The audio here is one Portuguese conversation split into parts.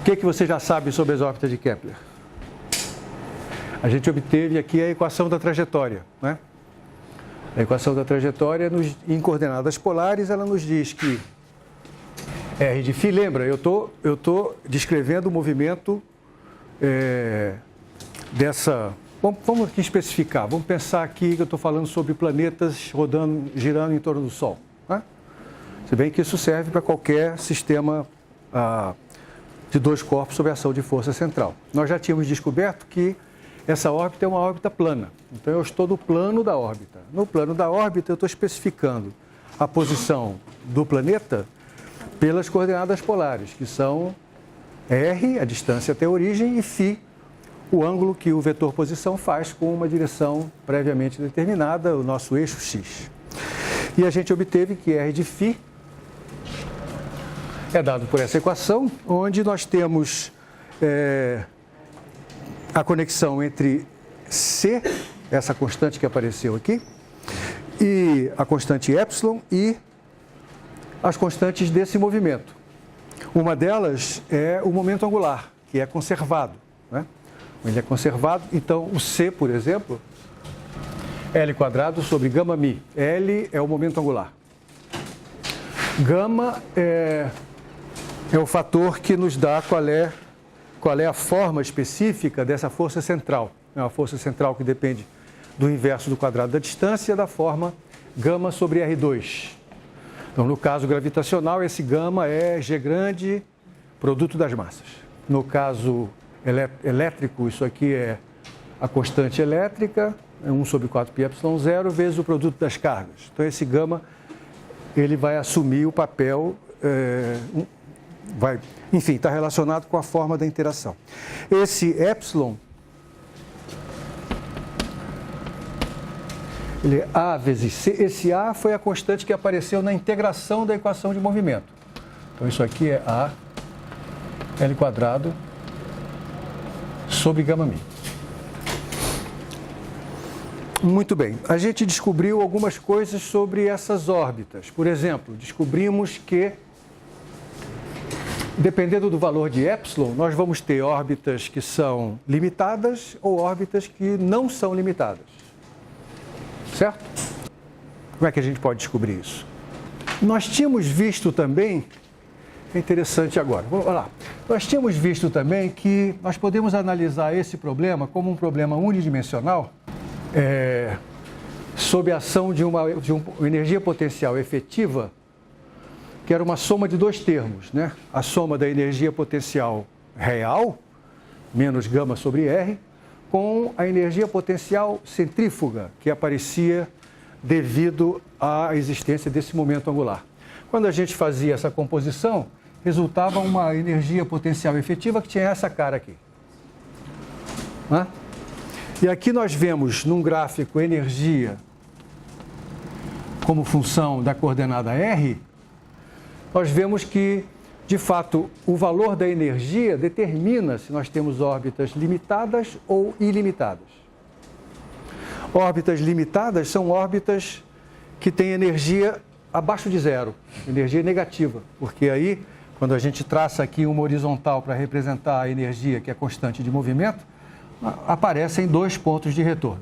que você já sabe sobre as órbitas de Kepler? A gente obteve aqui a equação da trajetória, né? A equação da trajetória, em coordenadas polares, ela nos diz que R de φ, lembra, eu tô descrevendo o movimento dessa... Vamos aqui especificar, vamos pensar aqui que eu estou falando sobre planetas girando em torno do Sol, né? Se bem que isso serve para qualquer sistema de dois corpos sob ação de força central. Nós já tínhamos descoberto que essa órbita é uma órbita plana, então eu estou no plano da órbita. No plano da órbita eu estou especificando a posição do planeta pelas coordenadas polares, que são R, a distância até a origem, e φ, o ângulo que o vetor posição faz com uma direção previamente determinada, o nosso eixo x. E a gente obteve que R de φ é dado por essa equação, onde nós temos a conexão entre C, essa constante que apareceu aqui, e a constante epsilon e as constantes desse movimento. Uma delas é o momento angular, que é conservado, né? Ele é conservado, então o C, por exemplo, L² sobre gama μ. L é o momento angular. Gama é o fator que nos dá qual é a forma específica dessa força central. É uma força central que depende do inverso do quadrado da distância, da forma gama sobre R2. Então, no caso gravitacional, esse gama é G grande, produto das massas. No caso elétrico, isso aqui é a constante elétrica, é 1 sobre 4πε0, vezes o produto das cargas. Então, esse gama, ele vai assumir o papel, enfim, está relacionado com a forma da interação. Esse epsilon, ele é A vezes C. Esse A foi a constante que apareceu na integração da equação de movimento. Então, isso aqui é A L² sobre gama μ. Muito bem. A gente descobriu algumas coisas sobre essas órbitas. Por exemplo, descobrimos que, dependendo do valor de epsilon, nós vamos ter órbitas que são limitadas ou órbitas que não são limitadas. Certo? Como é que a gente pode descobrir isso? Nós tínhamos visto também, é interessante agora, vamos lá. Nós tínhamos visto também que nós podemos analisar esse problema como um problema unidimensional, sob a ação de uma energia potencial efetiva, que era uma soma de dois termos, né? A soma da energia potencial real, menos gama sobre R, com a energia potencial centrífuga, que aparecia devido à existência desse momento angular. Quando a gente fazia essa composição, resultava uma energia potencial efetiva que tinha essa cara aqui. Né? E aqui nós vemos num gráfico energia como função da coordenada R, nós vemos que, de fato, o valor da energia determina se nós temos órbitas limitadas ou ilimitadas. Órbitas limitadas são órbitas que têm energia abaixo de zero, energia negativa, porque aí, quando a gente traça aqui uma horizontal para representar a energia, que é constante de movimento, aparecem dois pontos de retorno.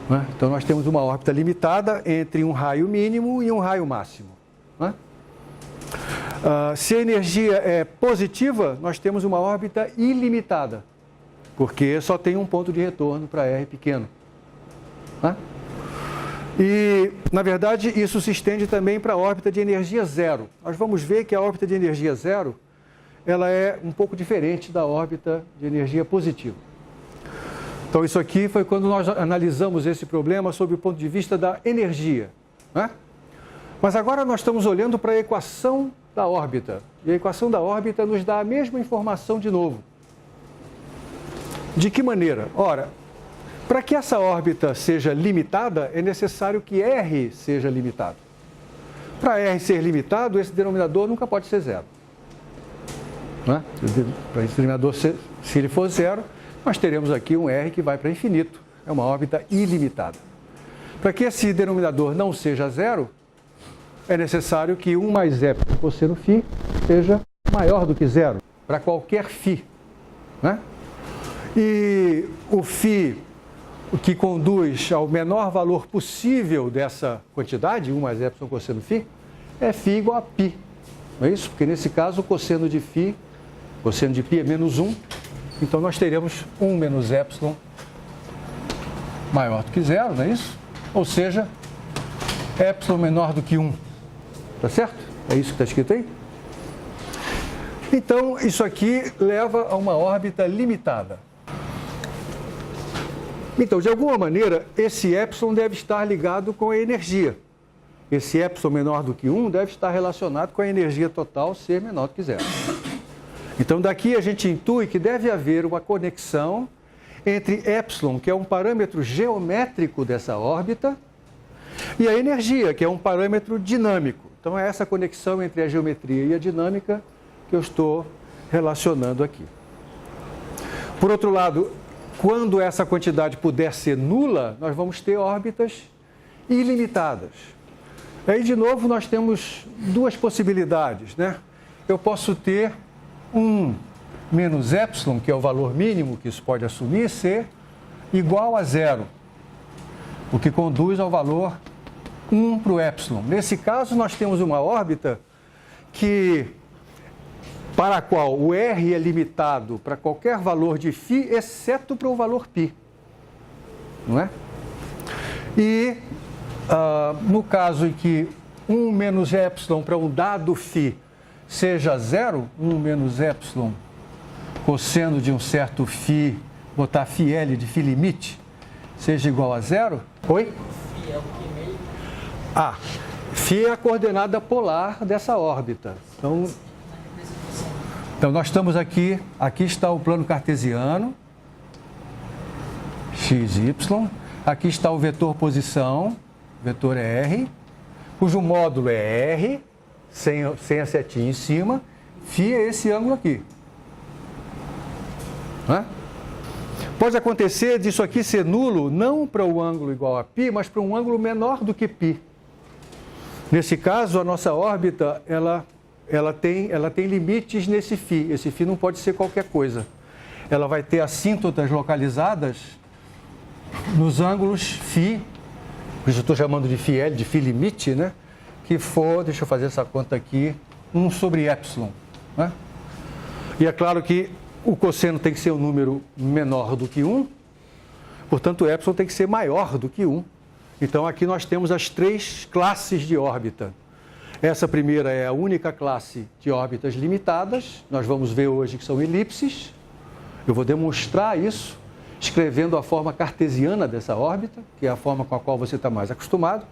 Né? Então, nós temos uma órbita limitada entre um raio mínimo e um raio máximo. Né? Se a energia é positiva, nós temos uma órbita ilimitada, porque só tem um ponto de retorno para R pequeno. Né? E, na verdade, isso se estende também para a órbita de energia zero. Nós vamos ver que a órbita de energia zero ela é um pouco diferente da órbita de energia positiva. Então, isso aqui foi quando nós analisamos esse problema sob o ponto de vista da energia. Né? Mas agora nós estamos olhando para a equação da órbita. E a equação da órbita nos dá a mesma informação de novo. De que maneira? Ora, para que essa órbita seja limitada, é necessário que R seja limitado. Para R ser limitado, esse denominador nunca pode ser zero. Né? Para esse denominador, se ele for zero, nós teremos aqui um R que vai para infinito. É uma órbita ilimitada. Para que esse denominador não seja zero, é necessário que 1 mais E cosseno φ seja maior do que zero. para qualquer φ, né? E o φ que conduz ao menor valor possível dessa quantidade, 1 mais epsilon cosseno φ, é φ igual a π. Não é isso? Porque nesse caso o cosseno de φ, cosseno de π é menos 1, então nós teremos 1 menos epsilon maior do que 0, não é isso? Ou seja, epsilon menor do que 1. Tá certo? É isso que está escrito aí? Então, isso aqui leva a uma órbita limitada. Então, de alguma maneira, esse epsilon deve estar ligado com a energia. Esse epsilon menor do que 1 deve estar relacionado com a energia total ser menor do que 0. Então, daqui a gente intui que deve haver uma conexão entre epsilon, que é um parâmetro geométrico dessa órbita, e a energia, que é um parâmetro dinâmico. Então, é essa conexão entre a geometria e a dinâmica que eu estou relacionando aqui. Por outro lado, quando essa quantidade puder ser nula, nós vamos ter órbitas ilimitadas. Aí, de novo, nós temos duas possibilidades, né? Eu posso ter 1 menos epsilon, que é o valor mínimo que isso pode assumir, ser igual a 0, o que conduz ao valor 1 para o epsilon. Nesse caso, nós temos uma órbita para a qual o R é limitado para qualquer valor de φ, exceto para o valor π. Não é? E no caso em que 1 menos epsilon para um dado φ seja 0, 1 menos epsilon cosseno de um certo φ, botar φL de φ limite, seja igual a 0. Oi? Φ é o que meio? Φ é a coordenada polar dessa órbita. Então, nós estamos aqui está o plano cartesiano, x, y, aqui está o vetor posição, vetor R, cujo módulo é R, sem a setinha em cima, φ é esse ângulo aqui. Né? Pode acontecer disso aqui ser nulo, não para o ângulo igual a π, mas para um ângulo menor do que π. Nesse caso, a nossa órbita, ela tem limites nesse φ. Esse φ não pode ser qualquer coisa. Ela vai ter assíntotas localizadas nos ângulos φ, que eu estou chamando de φL, de φ limite, né? Que for, deixa eu fazer essa conta aqui, 1 sobre epsilon. Né? E é claro que o cosseno tem que ser um número menor do que 1, portanto, o epsilon tem que ser maior do que 1. Então, aqui nós temos as 3 classes de órbita. Essa primeira é a única classe de órbitas limitadas. Nós vamos ver hoje que são elipses. Eu vou demonstrar isso escrevendo a forma cartesiana dessa órbita, que é a forma com a qual você está mais acostumado.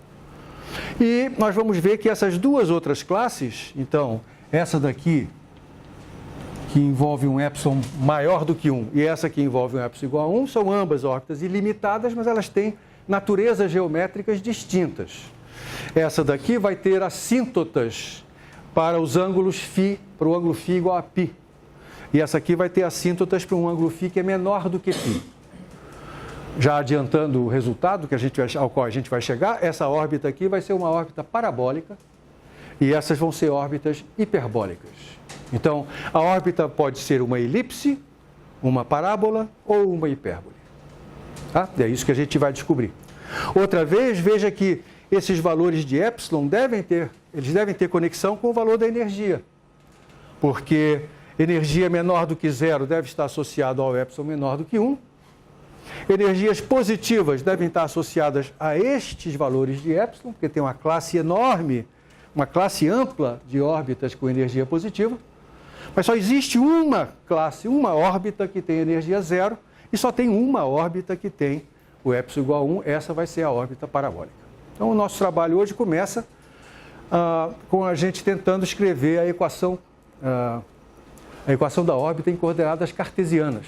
E nós vamos ver que essas duas outras classes, então, essa daqui, que envolve um epsilon maior do que 1, e essa que envolve um epsilon igual a 1, são ambas órbitas ilimitadas, mas elas têm naturezas geométricas distintas. Essa daqui vai ter assíntotas para os ângulos φ, para o ângulo φ igual a π. E essa aqui vai ter assíntotas para um ângulo φ que é menor do que π. Já adiantando o resultado ao qual a gente vai chegar, essa órbita aqui vai ser uma órbita parabólica e essas vão ser órbitas hiperbólicas. Então, a órbita pode ser uma elipse, uma parábola ou uma hipérbole. Tá? É isso que a gente vai descobrir. Outra vez, veja que esses valores de epsilon devem ter conexão com o valor da energia, porque energia menor do que 0 deve estar associada ao epsilon menor do que 1. Energias positivas devem estar associadas a estes valores de epsilon, porque tem uma classe enorme, uma classe ampla de órbitas com energia positiva, mas só existe uma classe, uma órbita que tem energia 0 e só tem uma órbita que tem o epsilon igual a 1, essa vai ser a órbita parabólica. Então, o nosso trabalho hoje começa com a gente tentando escrever a equação da órbita em coordenadas cartesianas.